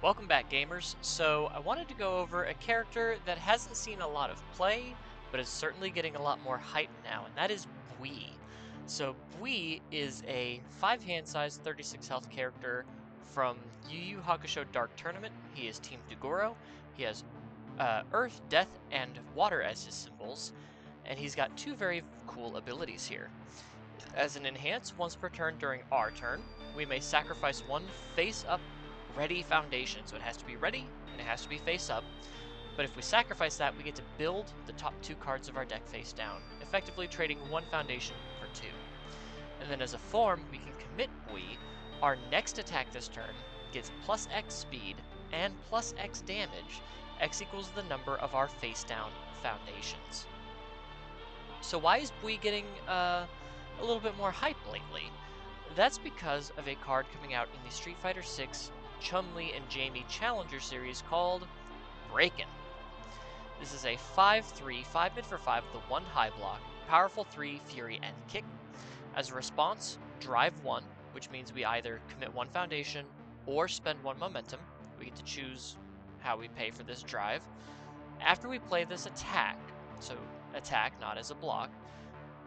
Welcome back, gamers. So, I wanted to go over a character that hasn't seen a lot of play, but is certainly getting a lot more hype now, and that is Bui. So, Bui is a 5 hand size, 36 health character from Yu Yu Hakusho Dark Tournament. He is Team Dugoro. He has Earth, Death, and Water as his symbols, and he's got two very cool abilities here. As an enhance, once per turn during our turn, we may sacrifice one face-up ready foundation. So it has to be ready, and it has to be face-up. But if we sacrifice that, we get to build the top two cards of our deck face down, effectively trading one foundation for two. And then as a form, we can commit Bui. Our next attack this turn gets plus X speed and plus X damage. X equals the number of our face-down foundations. So why is Bui getting a little bit more hype lately? That's because of a card coming out in the Street Fighter VI Chun-Li and Jamie Challenger series called Breakin. This is a 5/3, 5 mid for 5 with a 1 high block, powerful 3 fury and kick. As a response, drive 1, which means we either commit 1 foundation or spend 1 momentum. We get to choose how we pay for this drive. After we play this attack, so attack not as a block,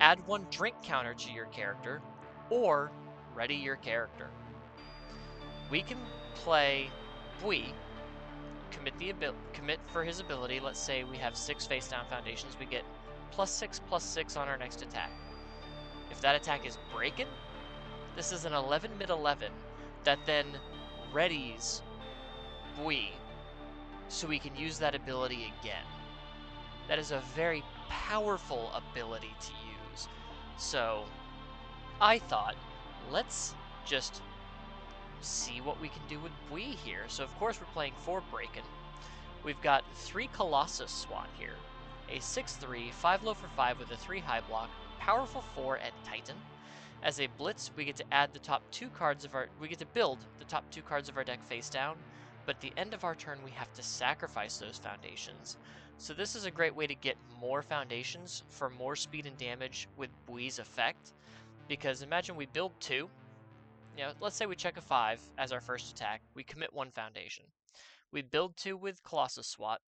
add 1 drink counter to your character, or ready your character. We can play Bui, commit for his ability. Let's say we have 6 face down foundations, we get +6/+6 on our next attack. If that attack is Breakin, this is an 11 mid 11 that then readies Bui so we can use that ability again. That is a very powerful ability to use. So I thought, let's just see what we can do with Bui here. So of course we're playing for Breakin. We've got 3 Colossus SWAT here. A 6/3, 5 low for 5 with a 3 high block, powerful 4 at Titan. As a blitz, we get to add the top 2 cards of we get to build the top 2 cards of our deck face down, but at the end of our turn we have to sacrifice those foundations. So this is a great way to get more foundations for more speed and damage with Bui's effect, because imagine we build 2, let's say we check a 5 as our first attack, we commit 1 foundation. We build 2 with Colossus SWAT,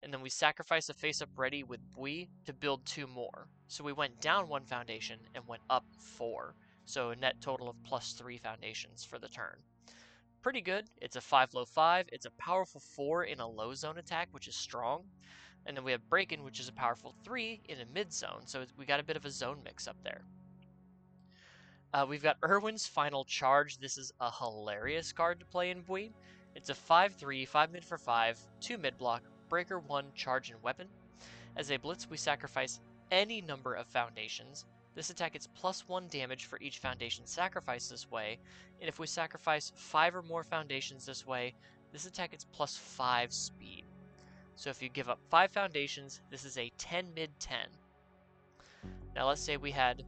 and then we sacrifice a face-up ready with Bui to build 2 more. So we went down 1 foundation and went up 4. So a net total of +3 foundations for the turn. Pretty good. It's a 5 low 5. It's a powerful 4 in a low zone attack, which is strong. And then we have Breakin, which is a powerful 3 in a mid zone. So we got a bit of a zone mix up there. We've got Irwin's Final Charge. This is a hilarious card to play in Bui. It's a 5/3, 5 mid for 5, 2 mid block, breaker 1, charge and weapon. As a blitz, we sacrifice any number of foundations. This attack gets +1 damage for each foundation sacrificed this way, and if we sacrifice 5 or more foundations this way, this attack gets +5 speed. So if you give up 5 foundations, this is a 10 mid 10. Now let's say we had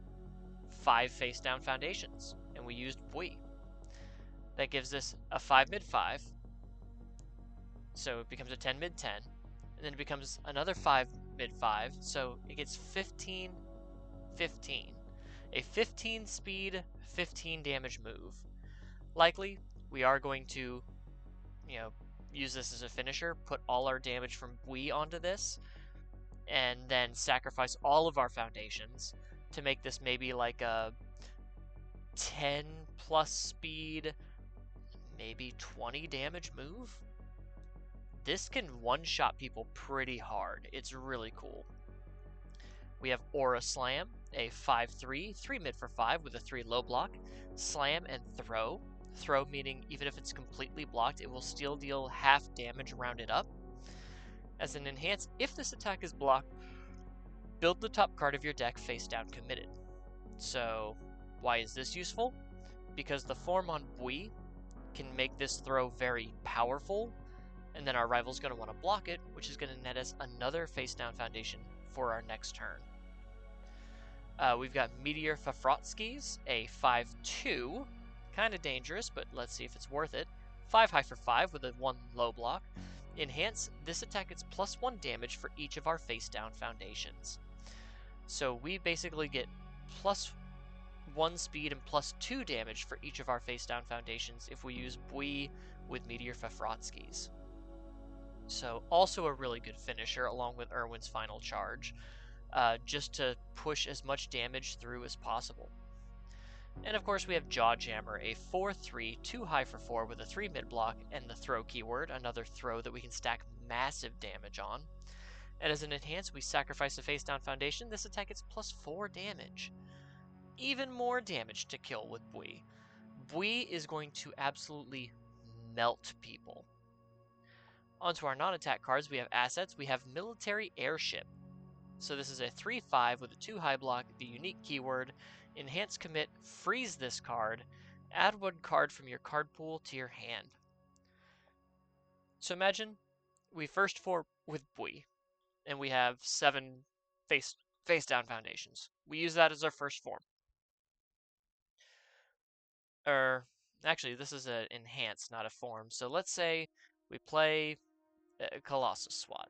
5 face down foundations, and we used Bui. That gives us a 5 mid 5, so it becomes a 10 mid 10, and then it becomes another 5 mid 5, so it gets 15 15. A 15 speed, 15 damage move. Likely, we are going to, use this as a finisher, put all our damage from Bui onto this, and then sacrifice all of our foundations to make this maybe like a 10 plus speed, maybe 20 damage move. This can one-shot people pretty hard. It's really cool. We have Aura Slam, a 5/3, 3 mid for 5 with a 3 low block, Slam and Throw. Throw meaning even if it's completely blocked, it will still deal half damage rounded up. As an enhance, if this attack is blocked, build the top card of your deck face down committed. So why is this useful? Because the form on Bui can make this throw very powerful, and then our rival's going to want to block it, which is going to net us another face down foundation for our next turn. We've got Meteor Fafrotskis, a 5/2, kind of dangerous, but let's see if it's worth it. 5 high for 5 with a 1 low block. Enhance, this attack gets +1 damage for each of our face down foundations. So we basically get +1 speed and +2 damage for each of our face down foundations if we use Bui with Meteor Fefrotsky's. So also a really good finisher along with Irwin's final charge, just to push as much damage through as possible. And of course we have Jawjammer, a 4/3, 2 high for 4 with a 3 mid block and the throw keyword, another throw that we can stack massive damage on. And as an enhance, we sacrifice a face down foundation. This attack gets +4 damage. Even more damage to kill with Bui. Bui is going to absolutely melt people. Onto our non-attack cards, we have assets. We have Military Airship. So this is a 3/5 with a 2 high block, the unique keyword. Enhance commit, freeze this card. Add 1 card from your card pool to your hand. So imagine we first for with Bui, and we have 7 face down foundations. We use that as our first form. Actually, this is an enhance, not a form. So let's say we play Colossus SWAT,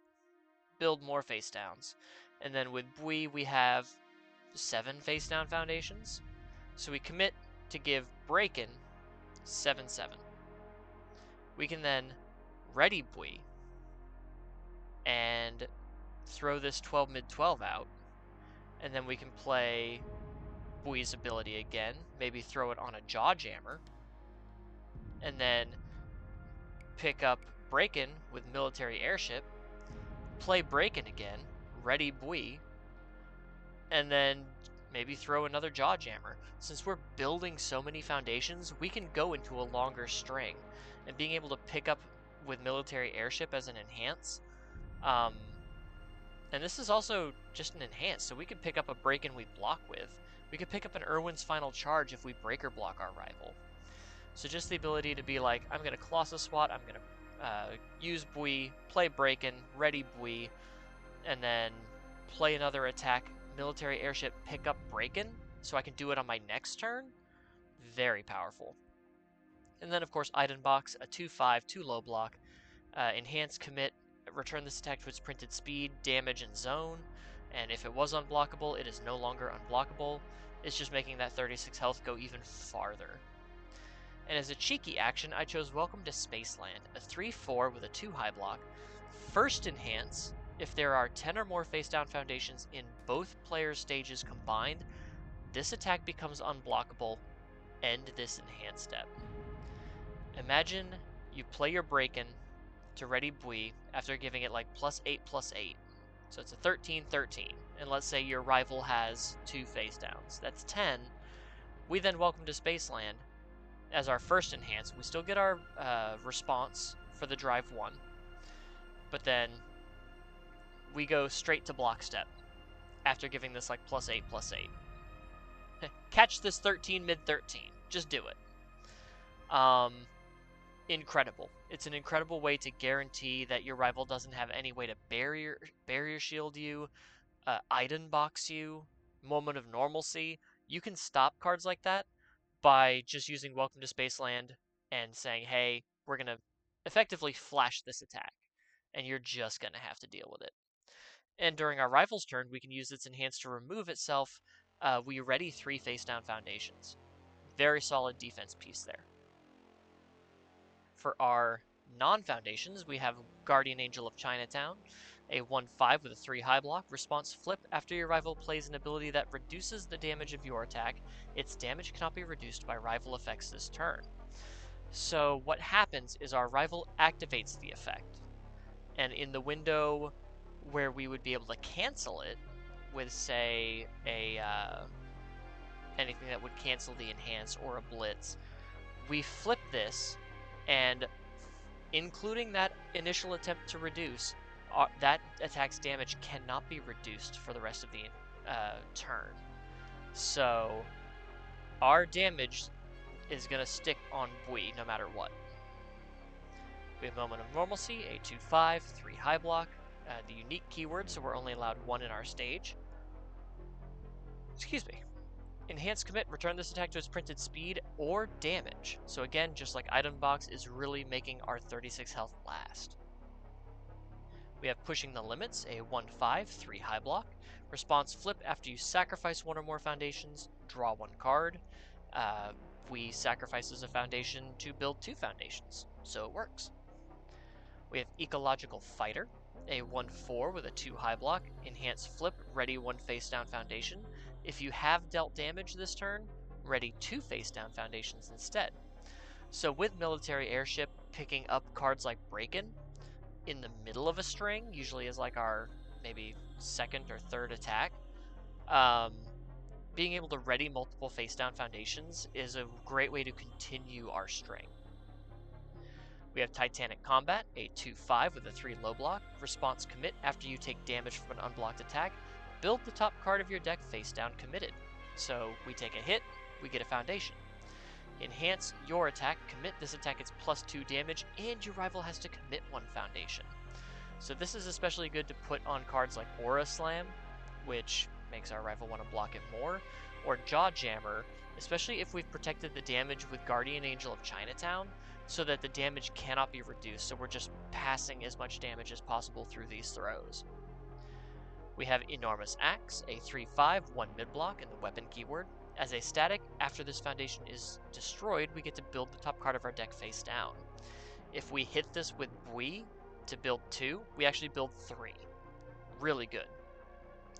build more face downs, and then with Bui we have 7 face down foundations. So we commit to give Breakin 7/7. We can then ready Bui and throw this 12 mid 12 out, and then we can play Bui's ability again, maybe throw it on a Jawjammer, and then pick up Breakin with Military Airship, play Breakin again, ready Bui, and then maybe throw another Jawjammer. Since we're building so many foundations, we can go into a longer string, and being able to pick up with Military Airship as an enhance, and this is also just an enhance, so we could pick up a Breakin we block with. We could pick up an Irwin's final charge if we breaker block our rival. So just the ability to be like, I'm going to Colossus SWAT, I'm going to use Bui, play Breakin, ready Bui, and then play another attack, Military Airship, pick up Breakin, so I can do it on my next turn. Very powerful. And then of course Item Box, a 2/5, 2 low block, enhance commit, return this attack to its printed speed, damage, and zone. And if it was unblockable, it is no longer unblockable. It's just making that 36 health go even farther. And as a cheeky action, I chose Welcome to Spaceland, a 3/4 with a 2 high block. First enhance, if there are 10 or more face down foundations in both players' stages combined, this attack becomes unblockable. End this enhance step. Imagine you play your Breakin to ready Bui after giving it like +8/+8. So it's a 13/13. And let's say your rival has 2 face downs. That's 10. We then Welcome to Spaceland as our first enhance. We still get our response for the drive 1. But then we go straight to block step after giving this like +8/+8. Catch this 13 mid 13. Just do it. Incredible. It's an incredible way to guarantee that your rival doesn't have any way to barrier shield you, item box you, moment of normalcy. You can stop cards like that by just using Welcome to Spaceland and saying, hey, we're going to effectively flash this attack, and you're just going to have to deal with it. And during our rival's turn, we can use its enhance to remove itself. We ready 3 face down foundations. Very solid defense piece there. For our non-foundations, we have Guardian Angel of Chinatown, a 1/5 with a 3 high block. Response flip. After your rival plays an ability that reduces the damage of your attack, its damage cannot be reduced by rival effects this turn. So what happens is our rival activates the effect, and in the window where we would be able to cancel it with, say, anything that would cancel the enhance or a blitz, we flip this, and including that initial attempt to reduce, that attack's damage cannot be reduced for the rest of the turn. So our damage is going to stick on Bui no matter what. We have Moment of Normalcy, a 2/5, 3 high block, the unique keyword, so we're only allowed 1 in our stage. Excuse me. Enhance commit, return this attack to its printed speed or damage. So again, just like Item Box is really making our 36 health last. We have Pushing the Limits, a 1/5, 3 high block. Response flip after you sacrifice 1 or more foundations, draw 1 card. We sacrifices a foundation to build 2 foundations. so it works. We have Ecological Fighter, a 1/4 with a 2 high block, enhance flip, ready 1 face down foundation. If you have dealt damage this turn, ready 2 face down foundations instead. So with Military Airship, picking up cards like Breakin in the middle of a string, usually as like our maybe second or third attack, um, being able to ready multiple face down foundations is a great way to continue our string. We have Titanic Combat, a 2/5 with a 3 low block. Response commit after you take damage from an unblocked attack. Build the top card of your deck face down committed. So we take a hit, we get a foundation. Enhance your attack, commit this attack gets +2 damage, and your rival has to commit 1 foundation. So this is especially good to put on cards like Aura Slam, which makes our rival want to block it more, or Jaw Jammer, especially if we've protected the damage with Guardian Angel of Chinatown, so that the damage cannot be reduced, so we're just passing as much damage as possible through these throws. We have Enormous Axe, a 3/5, 1 mid block, and the weapon keyword. As a static, after this foundation is destroyed, we get to build the top card of our deck face down. If we hit this with Bui to build 2, we actually build 3. Really good.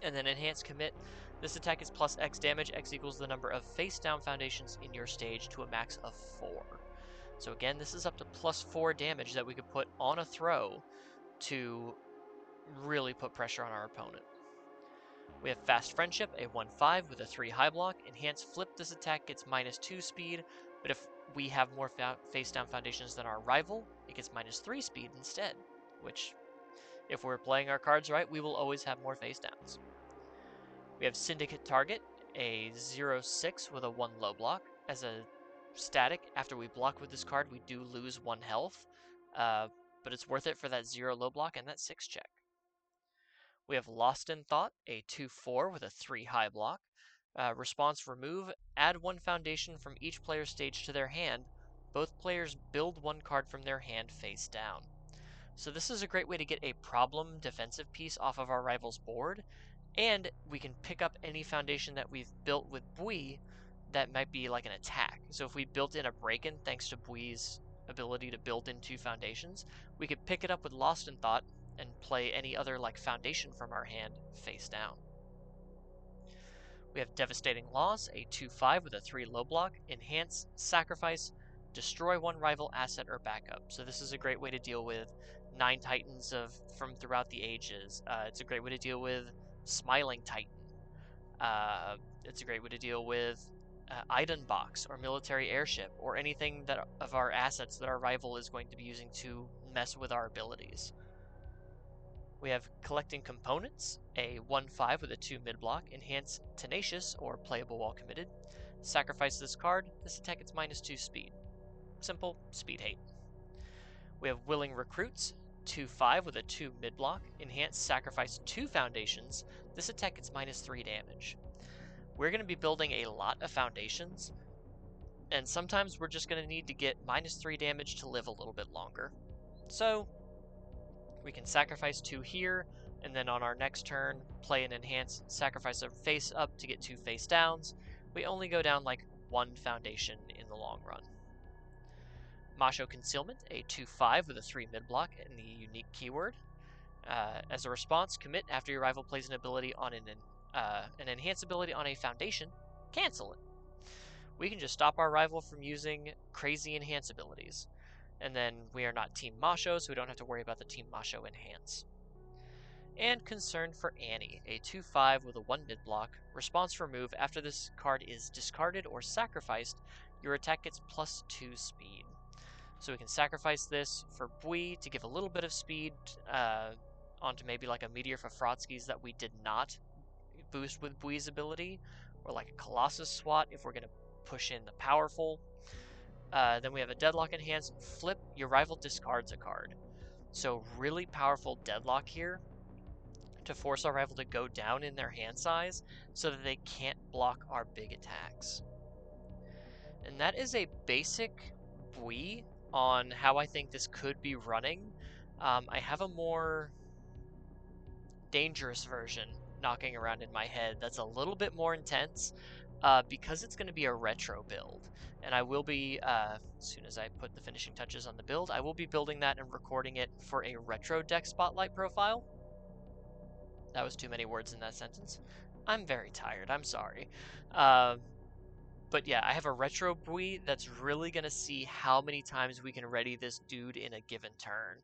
And then Enhance Commit. This attack is plus X damage. X equals the number of face down foundations in your stage to a max of 4. So again, this is up to +4 damage that we could put on a throw to really put pressure on our opponent. We have Fast Friendship, a 1/5 with a 3 high block. Enhance Flip, this attack gets -2 speed, but if we have more face down foundations than our rival, it gets -3 speed instead, which, if we're playing our cards right, we will always have more face downs. We have Syndicate Target, a 0/6 with a 1 low block. As a static, after we block with this card, we do lose 1 health, but it's worth it for that 0 low block and that 6 check. We have Lost in Thought, a 2/4 with a 3 high block. Response remove, add 1 foundation from each player's stage to their hand. Both players build 1 card from their hand face down. So this is a great way to get a problem defensive piece off of our rival's board, and we can pick up any foundation that we've built with Bui that might be like an attack. So if we built in a Breakin thanks to Bui's ability to build in 2 foundations, we could pick it up with Lost in Thought and play any other like foundation from our hand face down. We have Devastating Loss, a 2/5 with a 3 low block. Enhance, sacrifice, destroy 1 rival asset or backup. So this is a great way to deal with 9 Titans from throughout the ages. It's a great way to deal with Smiling Titan. It's a great way to deal with Iden Box or Military Airship or anything that of our assets that our rival is going to be using to mess with our abilities. We have Collecting Components, a 1/5 with a 2 mid block. Enhance Tenacious or playable while committed. Sacrifice this card. This attack gets -2 speed. Simple speed hate. We have Willing Recruits, 2/5 with a 2 mid block. Enhance, sacrifice 2 foundations. This attack gets -3 damage. We're going to be building a lot of foundations, and sometimes we're just going to need to get -3 damage to live a little bit longer. So we can sacrifice 2 here, and then on our next turn, play an enhance, sacrifice a face up to get 2 face downs. We only go down like 1 foundation in the long run. Masho Concealment, a 2/5 with a 3 mid block and the unique keyword. As a response, commit after your rival plays an ability on an enhance ability on a foundation, cancel it. We can just stop our rival from using crazy enhance abilities. And then we are not Team Masho, so we don't have to worry about the Team Masho enhance. And Concern for Annie, a 2/5 with a 1 mid block. Response remove, after this card is discarded or sacrificed, your attack gets +2 speed. So we can sacrifice this for Bui to give a little bit of speed onto maybe like a Meteor Fafrotsky's that we did not boost with Bui's ability, or like a Colossus SWAT if we're going to push in the powerful. Then we have a Deadlock Enhance. Flip, your rival discards a card. So really powerful Deadlock here to force our rival to go down in their hand size so that they can't block our big attacks. And that is a basic Bui on how I think this could be running. I have a more dangerous version knocking around in my head that's a little bit more intense, because it's going to be a retro build. And I will be, as soon as I put the finishing touches on the build, I will be building that and recording it for a retro deck spotlight profile. That was too many words in that sentence. I'm very tired. I'm sorry. Um, but yeah, I have a retro Bui that's really going to see how many times we can ready this dude in a given turn.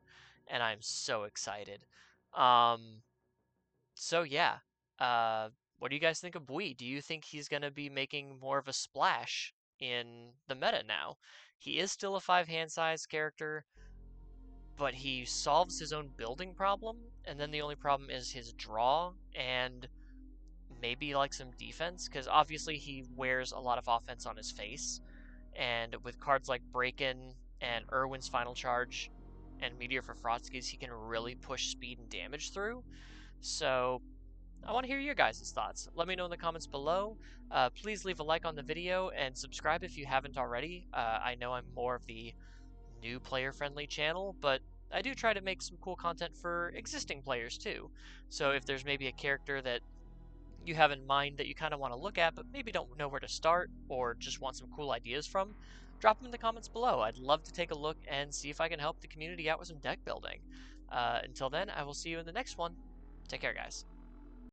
And I'm so excited. Um, so yeah, what do you guys think of Bui? Do you think he's going to be making more of a splash in the meta now? He is still a 5 hand size character, but he solves his own building problem, and then the only problem is his draw and maybe like some defense, because obviously he wears a lot of offense on his face. And with cards like Breakin and Irwin's Final Charge and Meteor for Frotskis, he can really push speed and damage through. So I want to hear your guys' thoughts. Let me know in the comments below. Please leave a like on the video and subscribe if you haven't already. I know I'm more of the new player friendly channel, but I do try to make some cool content for existing players too. So if there's maybe a character that you have in mind that you kind of want to look at, but maybe don't know where to start or just want some cool ideas from, drop them in the comments below. I'd love to take a look and see if I can help the community out with some deck building. Until then, I will see you in the next one. Take care, guys.